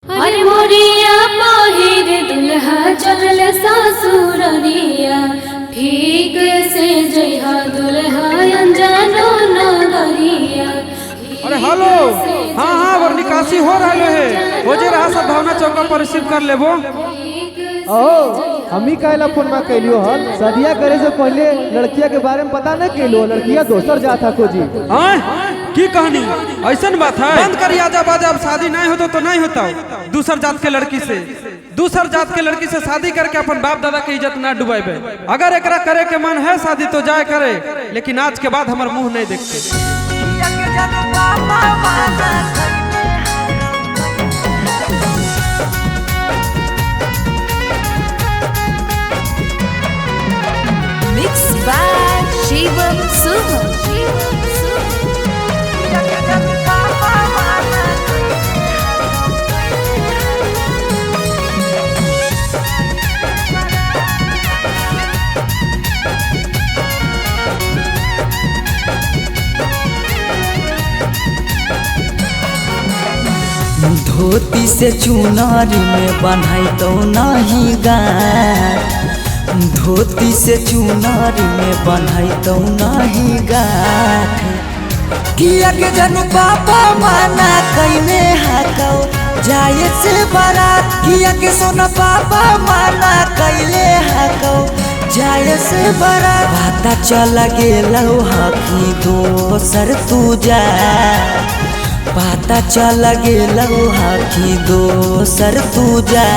अरे मोरिया पहिर दुल्हा चलल ससुररिया, ठीक से जइहा दुल्हा अनजानो नगरिया। अरे हेलो, हाँ और निकासी हो रहा है, हो जे रहा सब भावना चौका पर रिसीव कर लेबो। हमी कहला फोन में कैलियो हल, शादिया करे से पहले लड़किया के बारे में पता नहीं कैलो, लड़किया दोसर जाता खोजी। की कहानी ऐसन बात है? बंद कर आजा बाजा, अब शादी नहीं होता तो नहीं होता। दूसर जात के लड़की से शादी करके अपन बाप दादा की इज्जत ना डुबाइबे। अगर एकरा करे के मन है शादी तो जाए करे, लेकिन आज के बाद हमार मुंह नहीं देखते। Mixed by Shivam Suham. धोती से चुनारी में बन्हाई तो नहीं गाय, धोती से चुनारी में बन्हाई तो नहीं गाय। किया के जनू पापा माना कईने हाकौ जाए से बारात, किया के सोना पापा माना कैले हाकौ जाए से बारात। पता चल गेलौ हकी दोसर तू जा, पता चल गेलौ हकी दोसर तू जा।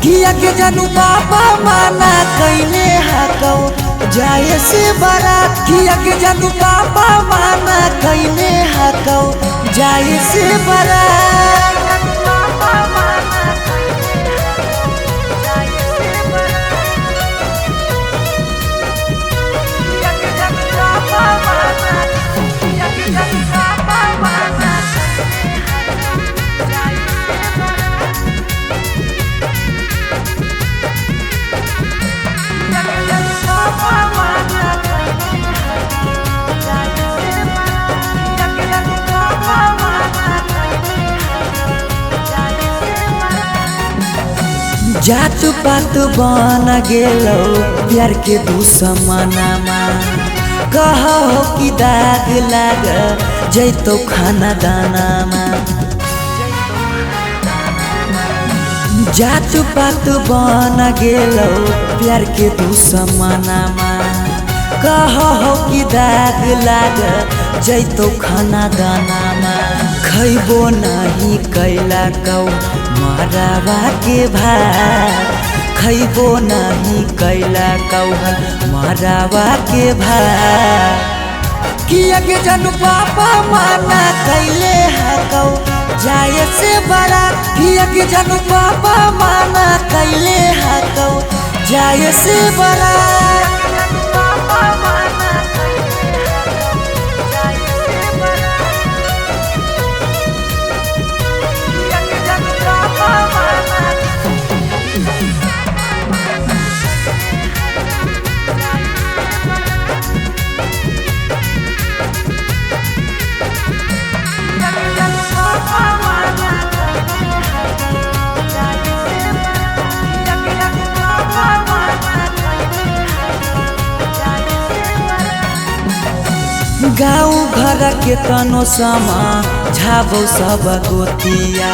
किया के जानू पापा माना कैले हाकौ जाए से बारात, किया के जानू पापा माना कैले हाकौ जाए से बारात। जात पात बन गेलो प्यार के दुश्मनमा, कहो कि दाग लाग जैतो खाना दानामा। जात पात बन गेलो प्यार के दुश्मनमा, कहो कि दाग लाग जैतो खाना दानामा। खैबो नहीं कैला कौ मरावा के भात, खैबो नहीं कैला कौ मरावा के भात। किया के जानू पापा माना कैले हाकौ जाए से बारात, किया के जानू पापा माना कैले हाकौ जाए से बारात। गाँव घर के तनो समा झाबो सब गोतिया,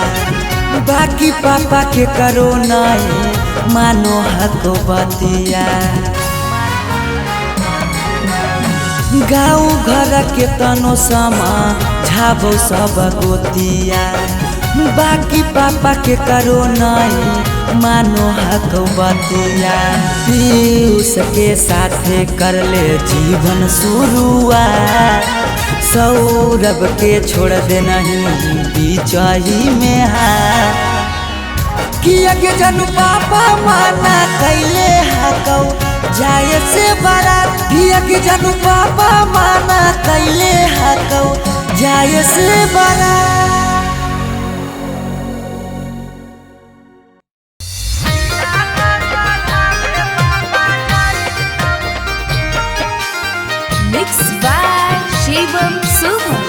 बाकी पापा के करो नहीं मानो हको बतिया। गाँव घर के तनो समा झाबो सब गोतिया, बाकी पापा के करो नहीं मानो हको बतिया। पीयूष के साथे कर ले जीवन शुरुआत, सौरभ के छोड़ दे नहीं बीचही में हाथ। किया के जानू पापा माना कैले हाकौ जाए से बारात, किया के जानू पापा माना कैले हाकौ जाए से बारात। Mixed by Shivam Suham.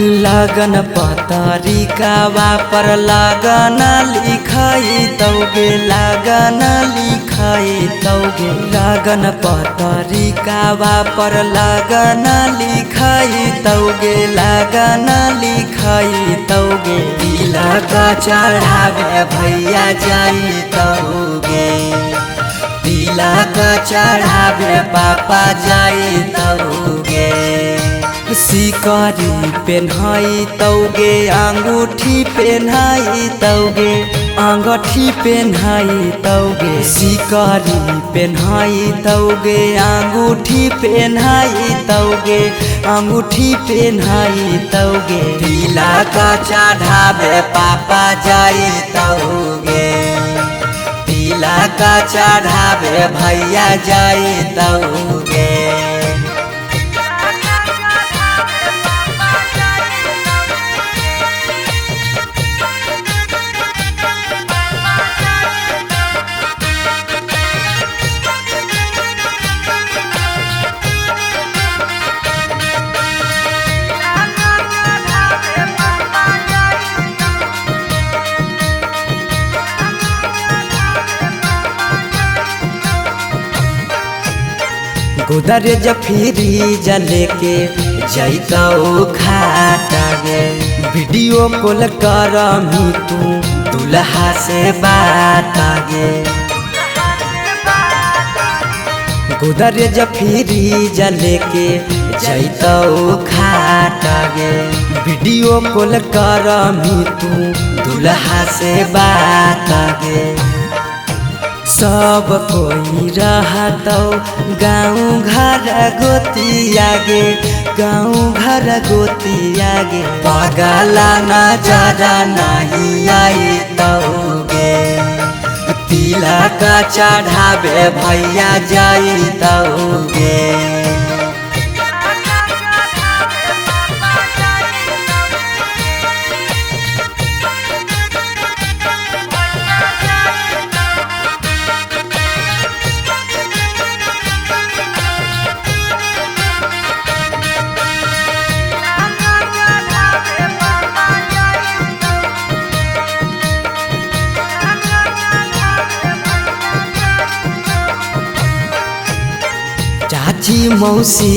लगन पतरिकावा पर लगन लिखाई तौगे लगन लिखाई तौगे लगन पतरिकावा पर लगन लिखाई तौगे लगन लिखाई तौगे तिलक चढ़ावे भैया जाई तौगे तिलक चढ़ावे पापा जाई तौगे सिकरी पेन्हाई तौगे अंगूठी पेन्हाई तौगे अंगूठी पेन्हाई तौगे सिकरी पेन्हाई तौगे अंगूठी पेन्हाई तौगे अंगूठी पेन्हाई तौगे तिलक चढ़ावे पापा जाई तौगे तिलक चढ़ावे भैया जाई तौगे गोदरेज फ्रिज लेके जैतौ खाटा गे वीडियो कॉल करमी तू दुल्हा से बात गे गोदरेज फ्रिज लेके जैतौ खाटा गे वीडियो कॉल करमी तू दुल्हा से बात गे सब कोई रहतौ गाँव घर गोतिया गे गाँव घर गोतिया गे पगला नजर नहीं आई तौगे तिलक चढ़ावे भैया जाई तौगे चाची मौसी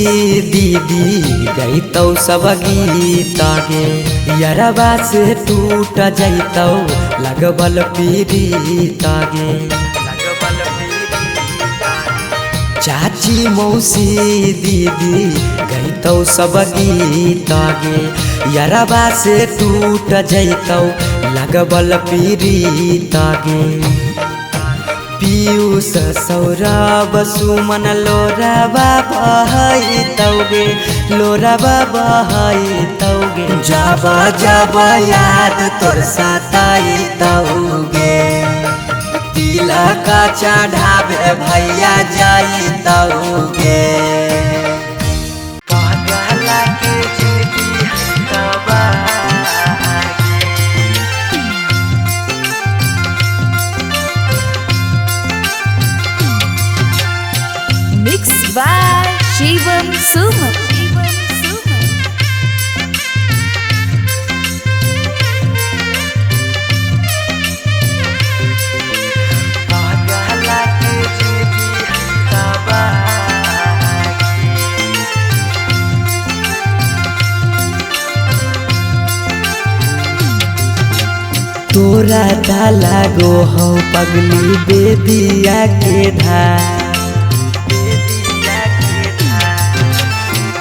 दीदी गईतौ सब गीत गे यरबा से टूट जैतौ लगबल पीड़ित गे चाची मौसी दीदी गईतौ सब गीत गे यरबा से टूट जैतौ लगबल पीड़ित गे पीयूष सौरभ सुमन लोराबा बहाई तौगे लोराबा बहाई तौगे जब जब याद तोर सताई तौगे तिलक चढ़ावे भैया जाई तौगे पगला के जिंदगी हवा Mixed by Shivam Suman. तोरा डाला गो हो पगली बेदिया के धार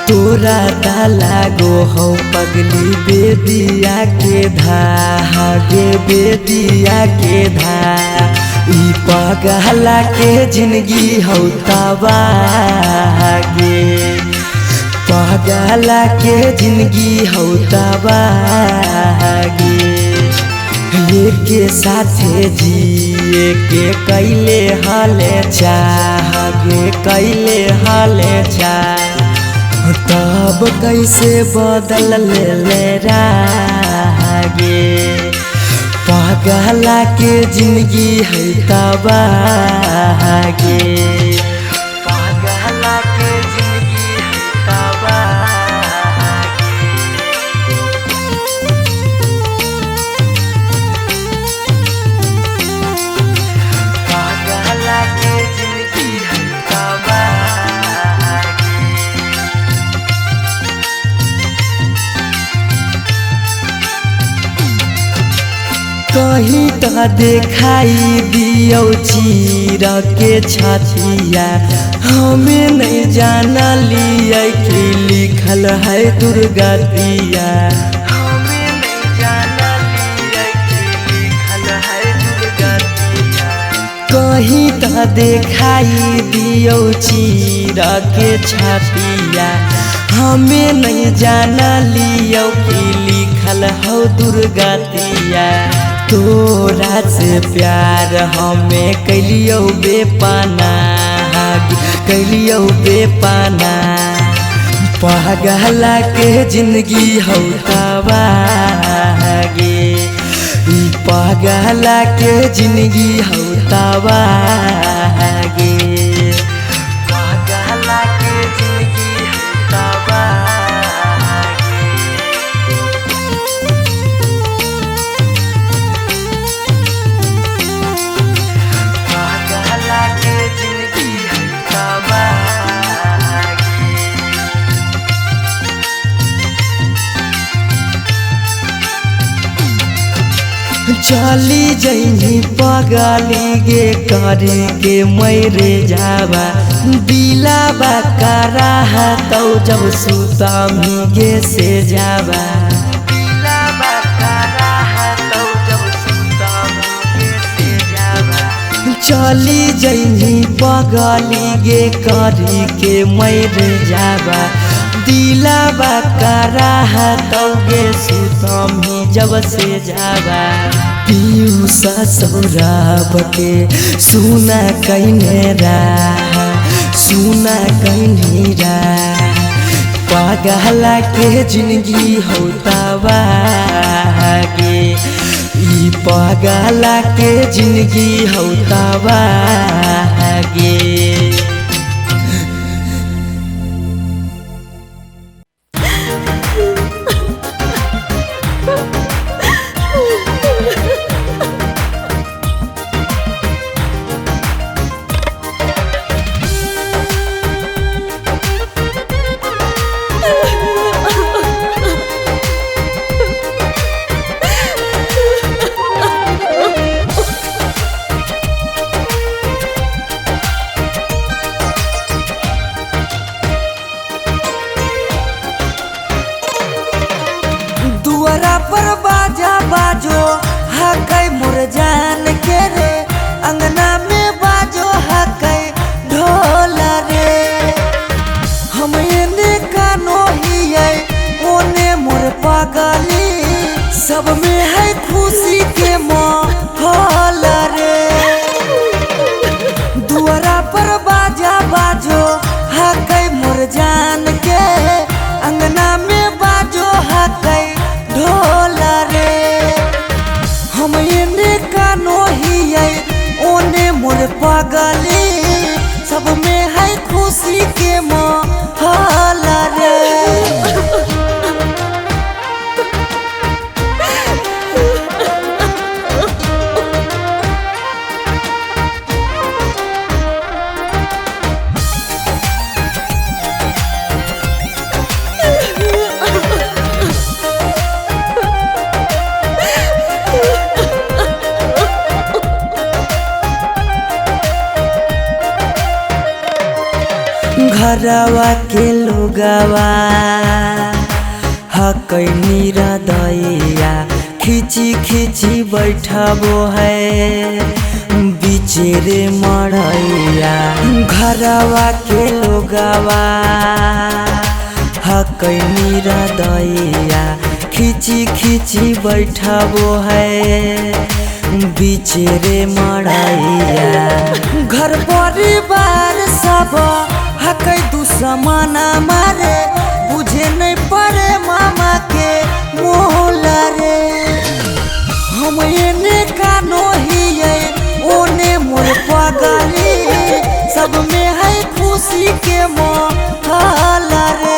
तोरा डाला गो हो पगली बेदिया के धागे बेदिया के ई पगला के जिंदगी हो तबागे पगला के जिंदगी हो तबागे के साथे जिए के कैले हाले चाहे कैले हाले चाह तब कैसे बदल ले रागे पगला के जिंदगी है तबागे पगला के जिंदगी है तबागे ता देखाई दियो चीर के छतिया हमें नहीं जाना लिया कि लिखल है दुर्गा दिया हमें नहीं जाना लिया कि लिखल है दुर्गा दिया कहीं ता देखाई दियो चीर के छतिया हमें नहीं जाना लियो कि लिखल हो दुर्गा दिया तोरा से प्यार हमें कैलियो बेपाना कैलियो बेपाना पागला के जिंदगी हो तबागे पागला के जिंदगी हो तबागे पागला के जिंदगी हो तबागे पागला के जिंदगी हो तबागे चली जैनी पगली गे करे के मैरे जावा दिलाबा करा तो जब सुता गे से जावा दिलाबा करा तो जब सुता गे से जावा चली जैनी पगली गे करे के मैरे जावा दिलाबा करा तो गे सुतम ही जब से जावा पीयूषा सौरभ के सुना कहने रहा सुना कहने रहा पागला के जिंदगी होता वागे ई पागला के जिंदगी होता वागे दुआरा पर बाजा बाजो हकै मोर जान के रे अंगना में बाजो हकै ढोल रे हम एने कानो हियै ओने मोर पागली सब में है खुशी के माहौल रे दुआरा पर बाजा बाजो हकै मोर जान के अंगना में बाजो हकै ढोल रे हम एने कानो हियै ओने मोर पागली सब में है खुशी के माहौल रे घरवा के लोगवा हकै निरदैया खिची खिची बैठबो है बिचेरे मड़ैया घरवा के लोगवा हकै निरदैया खिची खिची बैठबो है बिचेरे मड़ैया घर परिवार सब हकै दुश्मना मारे बुझे नहीं पड़े मामा के मोल रे हम एने कानो हियै ओने मोर पागली सब में है खुशी के माहौल रे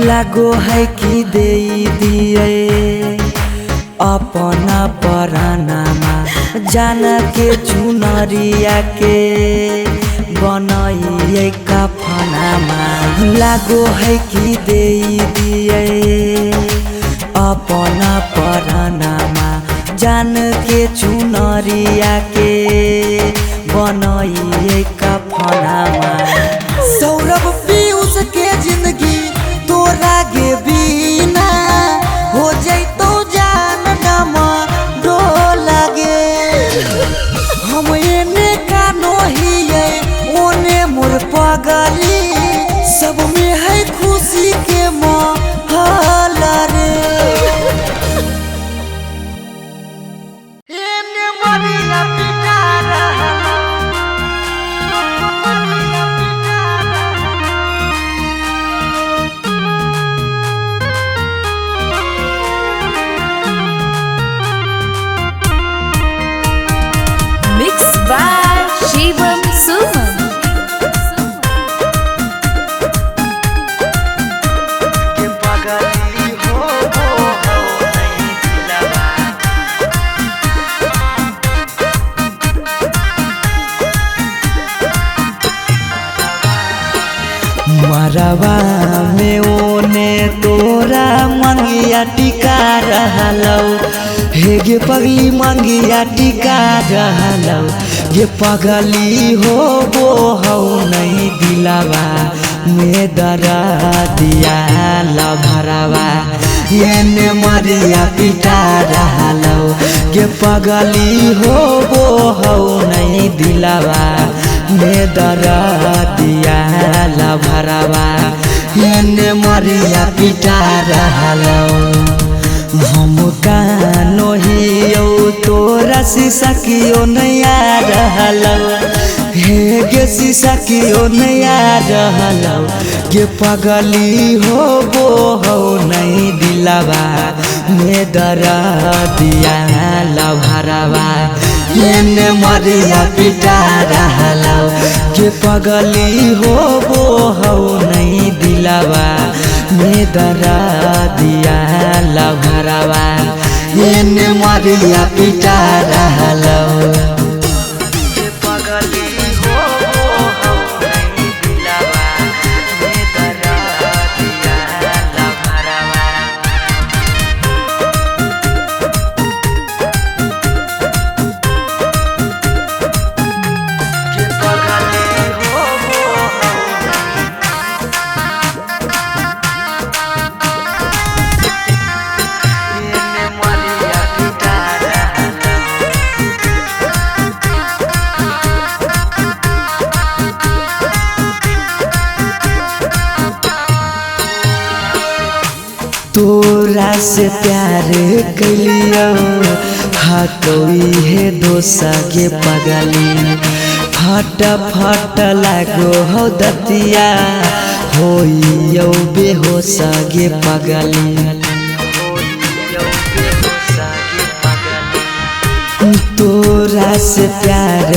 लागो है कि दे दिए अपना परानामा जान के चुनरिया के बनाइए कफनामा लागो है कि दे दिए अपना परानामा जान के चुनरिया के बनाइए कफनामा सौरभ पीयूष के जिंदगी तोरा गे बिना हो जैतो जान नमा डो लगे हम एने कानो हिए ओने मोर पगली सब में है खुशी के माहौल रे एने मरिया पिटारा Mixed by Shivam Suman. के पगली हो नहीं दिलवा मरवा में ओने तोरा मंगिया टिका रहलौ हे गे पगली मंगिया टिका रहलौ गे पगली हो नहीं दिलावा में दरा दिया लभरावा एने मरिया पिटा रहलौ गे पगली हो नहीं दिलावा में दरा दिया लभरावा एने मरिया पिटा रहलौ हम कानो हियो तोरा शीशा कियो नया रहलौ हे गे शीशा कियो नया रहलौ गे पगली हो नहीं दिलावा में दरा दिया लभरावा एने मरिया पिटा रहलौ गे पगली हो नहीं दिलावा में दरा दिया लभरावा एने मरिया पिटा रहलौ गे पगली हो नहीं दिलावा में दरा दिया लभरावा के पगली हो एने मरिया पिटा रहलौ तोरा से प्यार कलियो हटोई है दोसा के पगली फट फट लागो हो दतिया होइयो बेहोश गे पगली तोरा से प्यार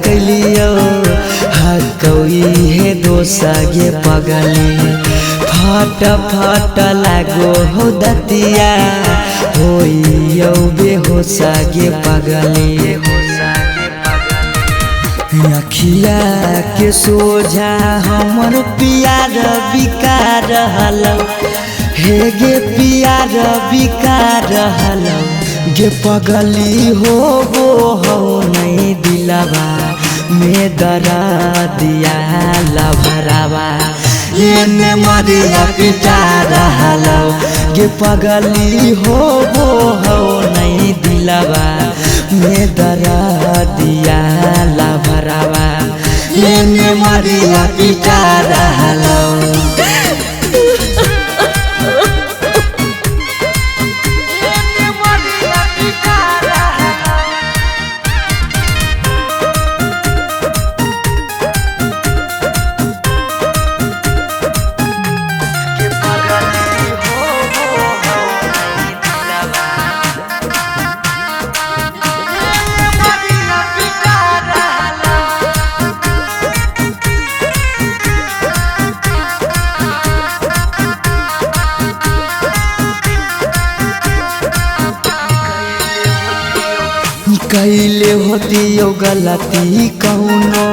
कलियो हकोई है दोसा गे पगली फट फट लागो हो दतिया होइयो बेहोश गे पगली अखिया के सोझा हमर प्यार बिका रहलौ हे गे प्यार बिका रहलौ गे पगली हो नहीं दिलवा में दरा दिया लभरावा एने मरिया पिटा रहलौ गे पगली हो नहीं दिलवा में दरा दिया लभरावा एने मरिया पिटा रहलौ कैले होती यो गलती कौनो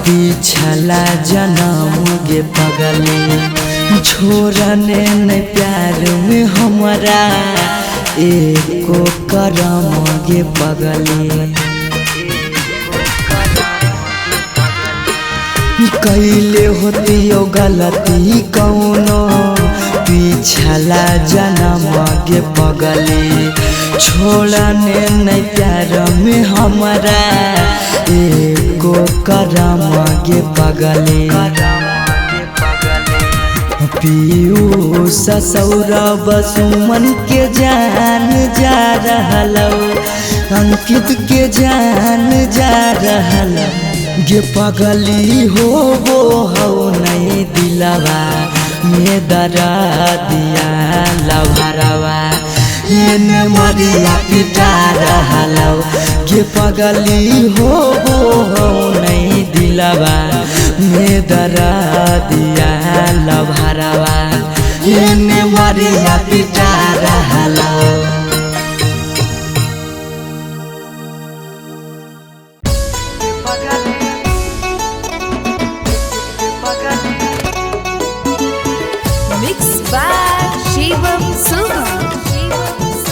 पिछला जन्म गे पगली छोड़ने न प्यार में हमारा एको करम गे पगली कैले होती यो गलती कौनो पिछला जन्म गे पगली छोड़ने नहीं प्यार में हमारा एको करम गे पगली पीयूष सौरभ सुमन के जान जा रहलौ अंकित के जान जा रहलौ गे पगली हो नहीं दिलवा में दरा दिया लभरवा एने मरिया पिटा रहलौ गे पगली हो नहीं दिलवा में दरा दिया लभरवा एने मरिया पिटा रहलौ। Mixed by Shivam Suman.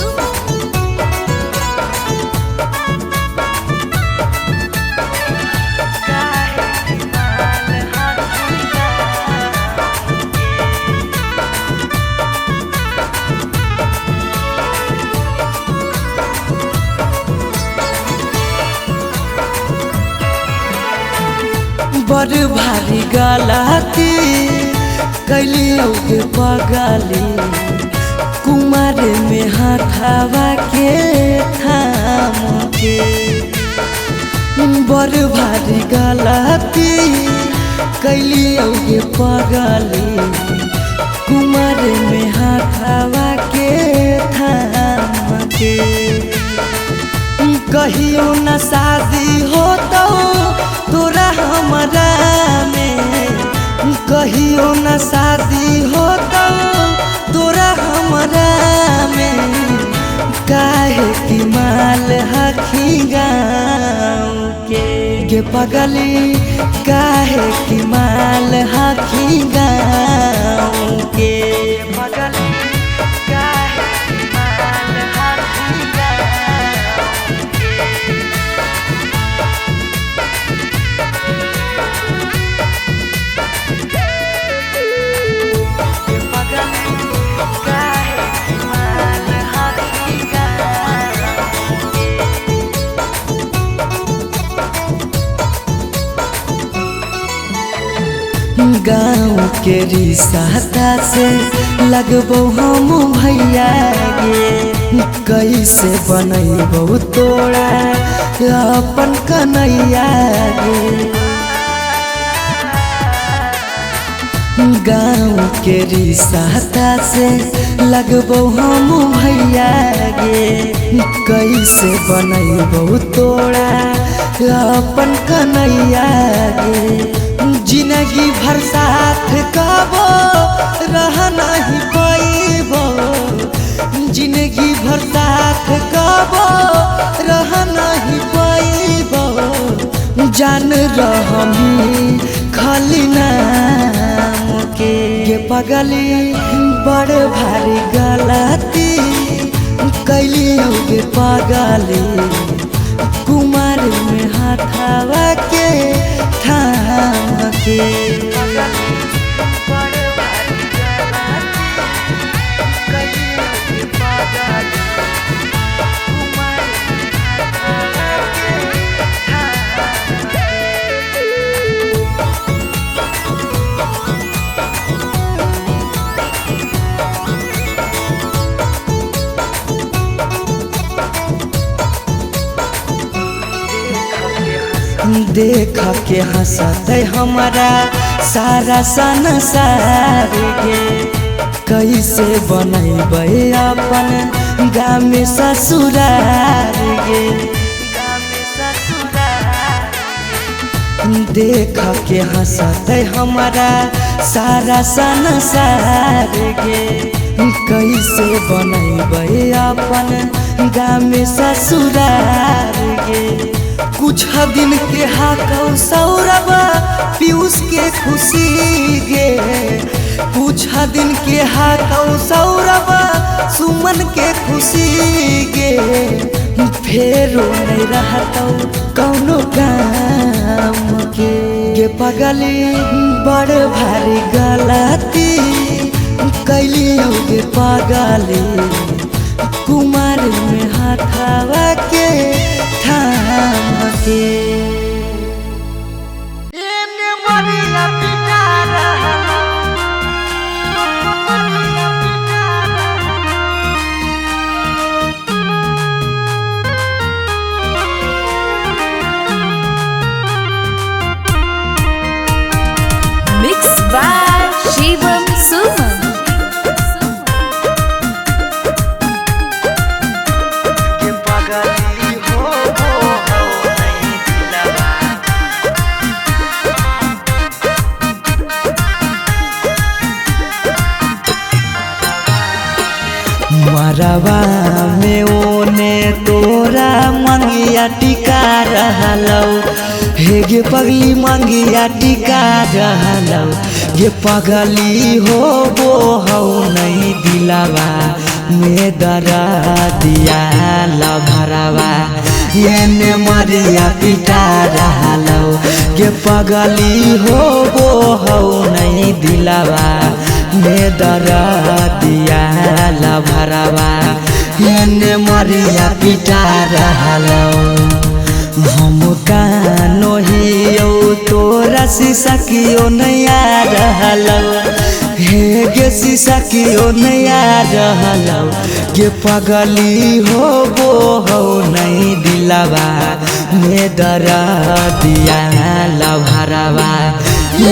बड़ भारी गलती कैलियो गे पगली कुमार में हाथावा के थाम के बड़ भारी गलती कैलियो गे पगली कुमार में हाथावा के थाम के कहियो न शादी हो तो तोरा हमारा में कहियो न शादी हो तो तोरा हमारा में काहे की माल हखी गाँव के पगली काहे की माल हखी गाँव के पगली काहे की माल हखी गाँव के गाँव के रिश्ता से लगबो हम भैया गे कैसे बनैबो तोरा अपन कन्हैया गे गाँव के रिश्ता से लगबो हम भैया गे कैसे बनैबो तोरा अपन कन्हैया गे जिंदगी भर साथ कबो रह नहीं पाइबो जिंदगी भर साथ कबो रह नहीं पाइबो जान रहमी खाली नाम के पगली बड़ भारी गलती कैलियो गे पगली कुमार में हाथावा के थाम के देख के हंसते हमारा सारा संसार गे कैसे बनैबे अपन गाँव में ससुरार गे देख के हंसते हमारा सारा संसार गे कैसे बनैबे अपन गाँव में ससुरार गे कुछ दिन के हाकौ सौरभ पीयूष के खुशी गे कुछ दिन के हाकौ सौरभ सुमन के खुशी गे फेरो नहीं रहतौ कौनो काम के गे पगली बड़ भारी गलती कैलियो गे पगली कुमार में हाथावा के थाम के Mixed by Shivam Suman. मरवा में ओने तोरा मंगिया टिका रहलौ हे गे पगली मंगिया टिका रहलौ गे पगली हो नहीं दिलावा में दरा दिया लभरवा एने मरिया पिटा रहलौ गे पगली हो नहीं दिलावा में दरा दिया लभरवा एने मरिया पिटा रहलौ हम कानो हियो तोरा शीशा कियो नया रहलौ हे गे शीशा कियो नया रहलौ गे पगली हो नहीं दिलावा में दरा दिया लभरवा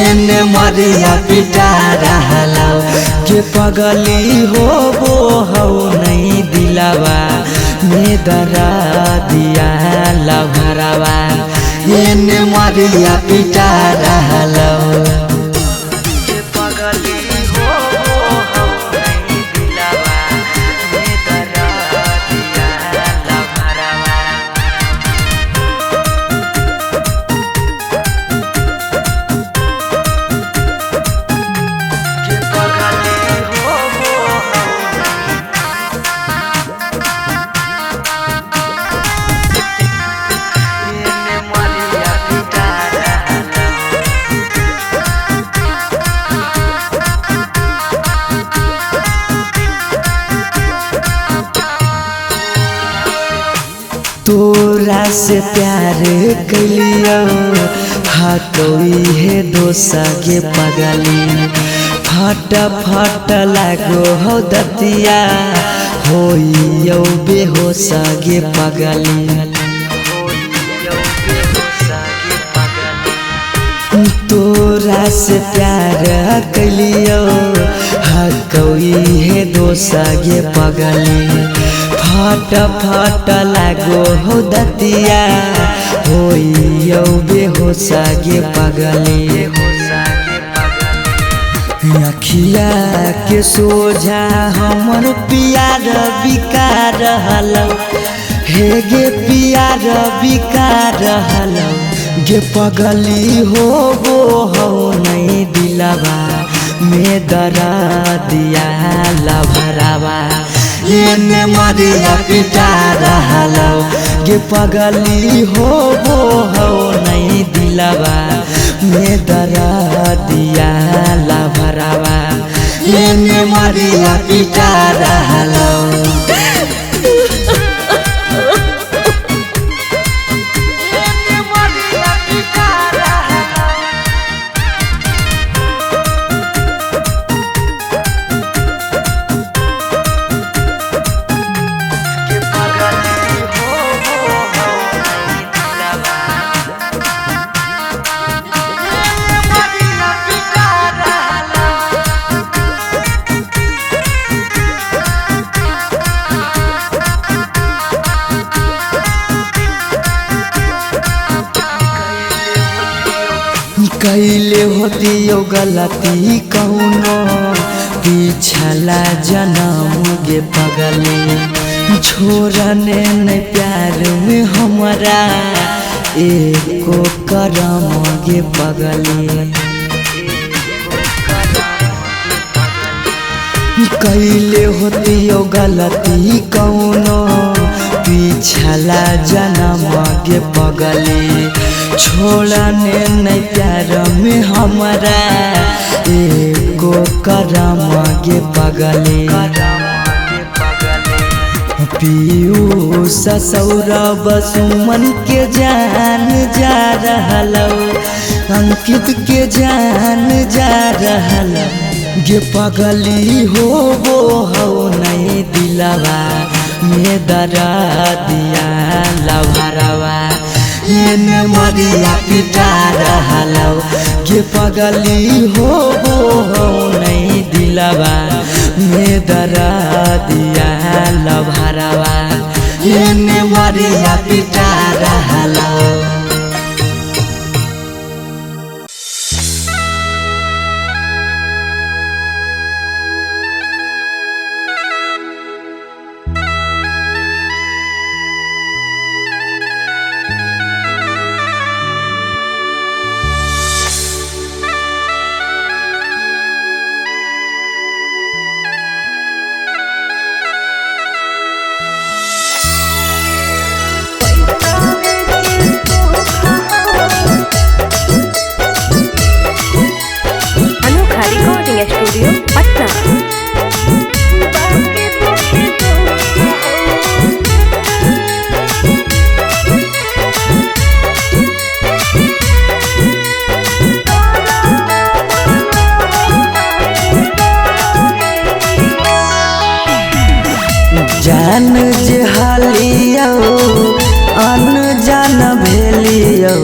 एने मरिया पिटा रहलौ गे पगली हो नहीं दिलावा में दरा दिया लभरवा एने मरिया पिटा रहलौ गे पगली हो नहीं दिलावा में दरा दिया लभरवा तोरा से प्यार कलियो हटोई है दोसा के पगली फट फट लागो हो दतिया होइयो बेहोश गे पगली तोरा से प्यार कलियो हटोई है दोसा गे पगली फट फट लागो हो दतिया होइयो बेहोश गे पगली अखिया के सोझा हमर प्यार बिका रहलौ हे गे प्यार बिका रहलौ गे पगली हो नहीं दिलावा में दरा दिया लभरावा एने मरिया पिटा रहलौ गे पगली हो नहीं दिलावा में दरा दिया लभरावा एने मरिया पिटा रहलौ कैले होतियो गलती कौनो पिछला जन्म गे पगली छोड़ने न प्यार में हमारा एको करम गे पगले कैले होती यो गलती कौनो पिछला जन्म गे पगले छोड़ने न प्यार में हमारा एको करम गे पगले पीयूष सौरभ सुमन के जान जा रहलो अंकित के जान जा रहलो गे पगली हो नहीं दिलवा में दरा दिया लभरवा ये मरिया पिटा रहलो गे पगली हो नहीं दिलवा में दरा दिया लभरवा ये मरिया पिटा रहलो। स्टूडियो पटना। जान जे हालियो अन जान भेलियो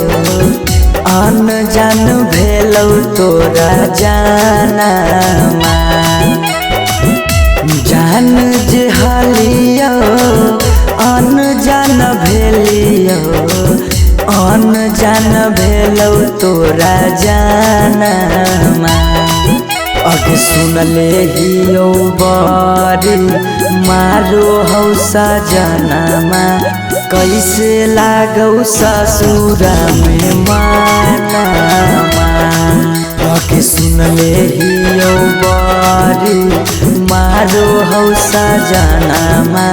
अन जान भेलौ तोरा जानमा जान जे हालियो अन जान भेलियो अन जान भेलौ तोरा जानमा अगे सुनले हियो बारी मारो हौसा जनमा कैसे लागौ ससुरा में मानमा अगे सुनले हियो बारी मारो हौसा जनमा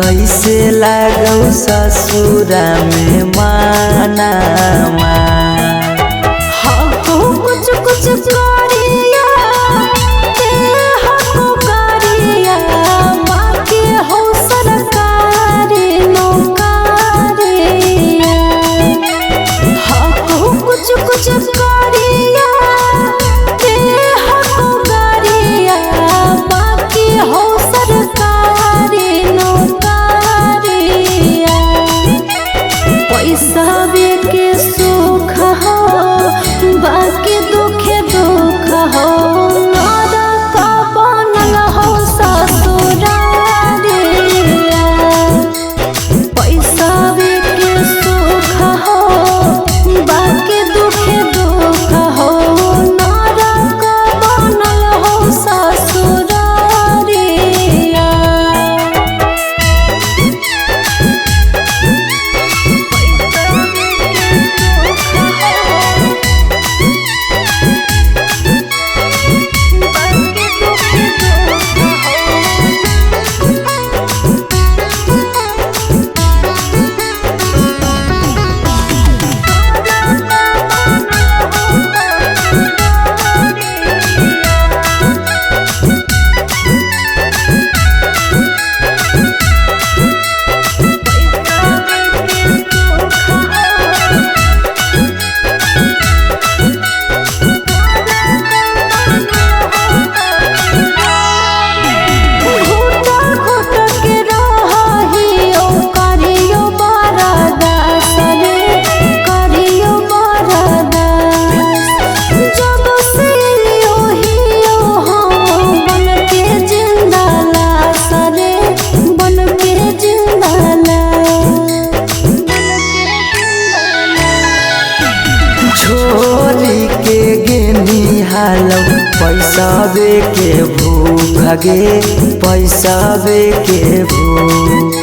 कैसे लागौ ससुरा में मानमा कुछ कुछ करिया कुछ करिया गाड़िया बाकी हो सरकारी नौकरिया पैसा के सुख हो बाकी दुखे दुख हो नरक बनल हो ससुरारिया पैसा के सुख हो बाकी दुखे दुख हो नरक बनल हो ससुरारिया पैसावे के भूख गे पैसावे के भूख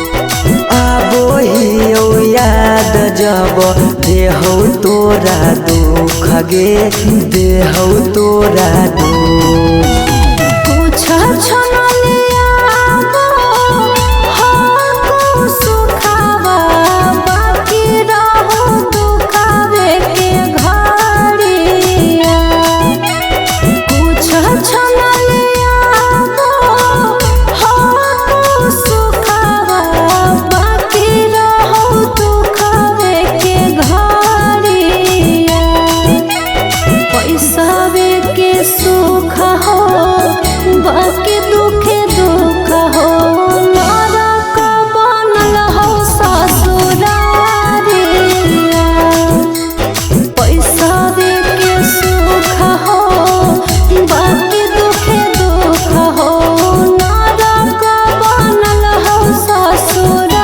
आबो ही ओ याद जब देहौ तोरा दुख गे देहौ तोरा दुख कुछ छनलिया हो सुखावा बाकी रहो दुखावे के घड़िया कुछ छनलिया हो सुखावा बाकी रहो दुखावे के घड़िया पैसावे के सुख हो बाकी दुखे दुख हो नरक बनल हो ससुरारिया पैसावे के सुख हो बाकी दुखे दुख हो नरक बनल हो ससुरारिया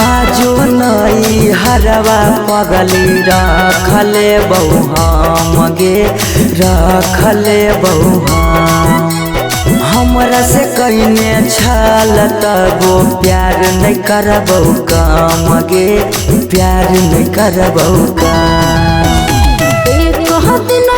आजो नई हरवा पगली रखले बहु हम गे रखले बहु हमरा से कईने छल तबो प्यार नहीं करबौ काम गे प्यार नहीं करबौ काम एक दिन